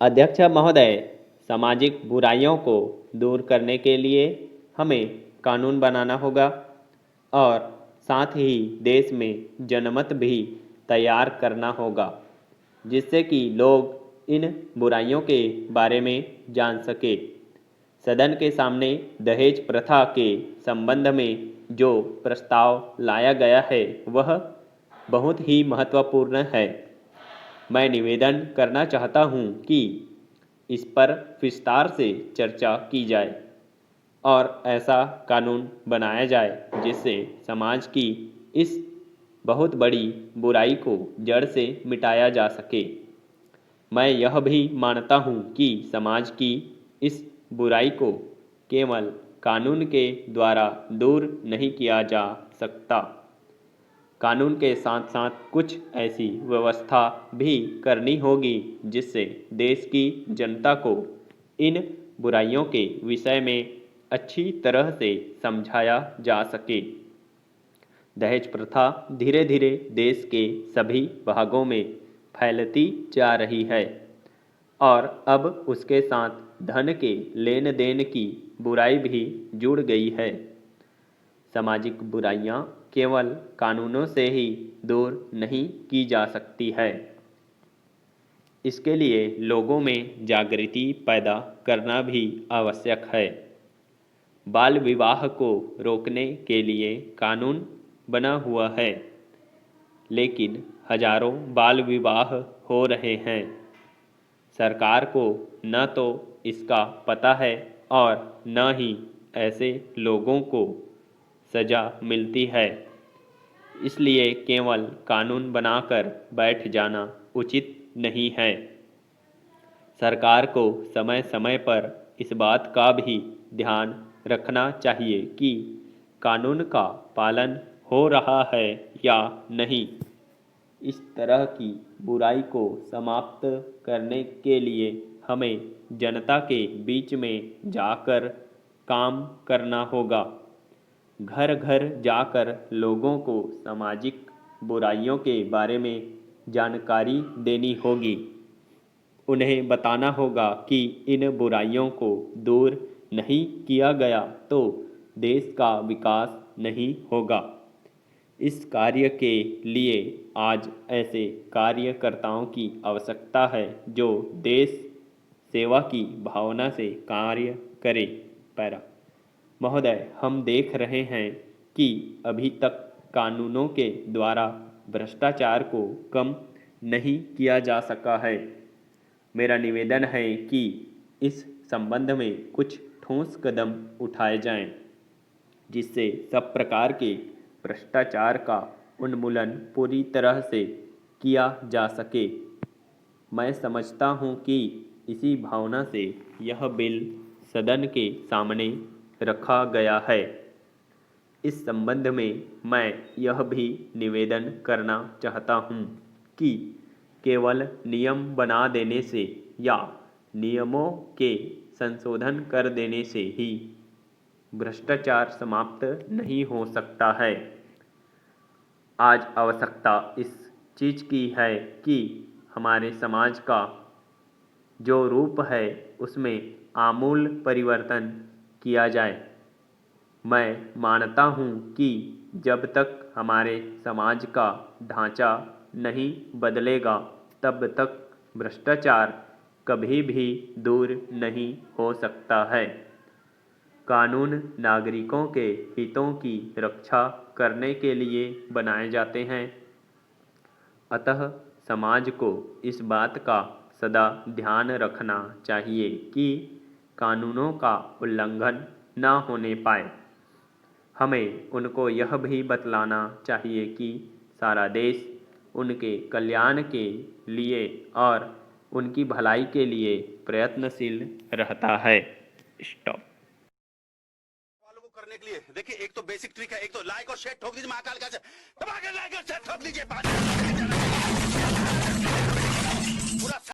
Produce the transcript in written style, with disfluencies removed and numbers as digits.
अध्यक्ष महोदय, सामाजिक बुराइयों को दूर करने के लिए हमें कानून बनाना होगा और साथ ही देश में जनमत भी तैयार करना होगा, जिससे कि लोग इन बुराइयों के बारे में जान सके। सदन के सामने दहेज प्रथा के संबंध में जो प्रस्ताव लाया गया है वह बहुत ही महत्वपूर्ण है। मैं निवेदन करना चाहता हूं कि इस पर विस्तार से चर्चा की जाए और ऐसा कानून बनाया जाए जिससे समाज की इस बहुत बड़ी बुराई को जड़ से मिटाया जा सके। मैं यह भी मानता हूं कि समाज की इस बुराई को केवल कानून के द्वारा दूर नहीं किया जा सकता। कानून के साथ साथ कुछ ऐसी व्यवस्था भी करनी होगी जिससे देश की जनता को इन बुराइयों के विषय में अच्छी तरह से समझाया जा सके। दहेज प्रथा धीरे धीरे देश के सभी भागों में फैलती जा रही है और अब उसके साथ धन के लेन देन की बुराई भी जुड़ गई है। सामाजिक बुराइयां केवल कानूनों से ही दूर नहीं की जा सकती है। इसके लिए लोगों में जागृति पैदा करना भी आवश्यक है। बाल विवाह को रोकने के लिए कानून बना हुआ है, लेकिन हजारों बाल विवाह हो रहे हैं। सरकार को न तो इसका पता है और न ही ऐसे लोगों को सजा मिलती है, इसलिए केवल कानून बनाकर बैठ जाना उचित नहीं है। सरकार को समय समय पर इस बात का भी ध्यान रखना चाहिए कि कानून का पालन हो रहा है या नहीं। इस तरह की बुराई को समाप्त करने के लिए हमें जनता के बीच में जाकर काम करना होगा। घर घर जाकर लोगों को सामाजिक बुराइयों के बारे में जानकारी देनी होगी। उन्हें बताना होगा कि इन बुराइयों को दूर नहीं किया गया तो देश का विकास नहीं होगा। इस कार्य के लिए आज ऐसे कार्यकर्ताओं की आवश्यकता है जो देश सेवा की भावना से कार्य करे। पैरा महोदय, हम देख रहे हैं कि अभी तक कानूनों के द्वारा भ्रष्टाचार को कम नहीं किया जा सका है। मेरा निवेदन है कि इस संबंध में कुछ ठोस कदम उठाए जाएं, जिससे सब प्रकार के भ्रष्टाचार का उन्मूलन पूरी तरह से किया जा सके। मैं समझता हूं कि इसी भावना से यह बिल सदन के सामने रखा गया है। इस संबंध में मैं यह भी निवेदन करना चाहता हूं कि केवल नियम बना देने से या नियमों के संशोधन कर देने से ही भ्रष्टाचार समाप्त नहीं हो सकता है। आज आवश्यकता इस चीज़ की है कि हमारे समाज का जो रूप है उसमें आमूल परिवर्तन किया जाए। मैं मानता हूं कि जब तक हमारे समाज का ढांचा नहीं बदलेगा तब तक भ्रष्टाचार कभी भी दूर नहीं हो सकता है। कानून नागरिकों के हितों की रक्षा करने के लिए बनाए जाते हैं, अतः समाज को इस बात का सदा ध्यान रखना चाहिए कि कानूनों का उल्लंघन न होने पाए। हमें उनको यह भी बतलाना चाहिए कि सारा देश उनके कल्याण के लिए और उनकी भलाई के लिए प्रयत्नशील रहता है। स्टॉप। करने के लिए देखिए, एक तो बेसिक ट्रिक है, एक तो लाइक और शेयर ठोक दीजिए, महाकाल का दबा के लाइक और शेयर ठोक दीजिए।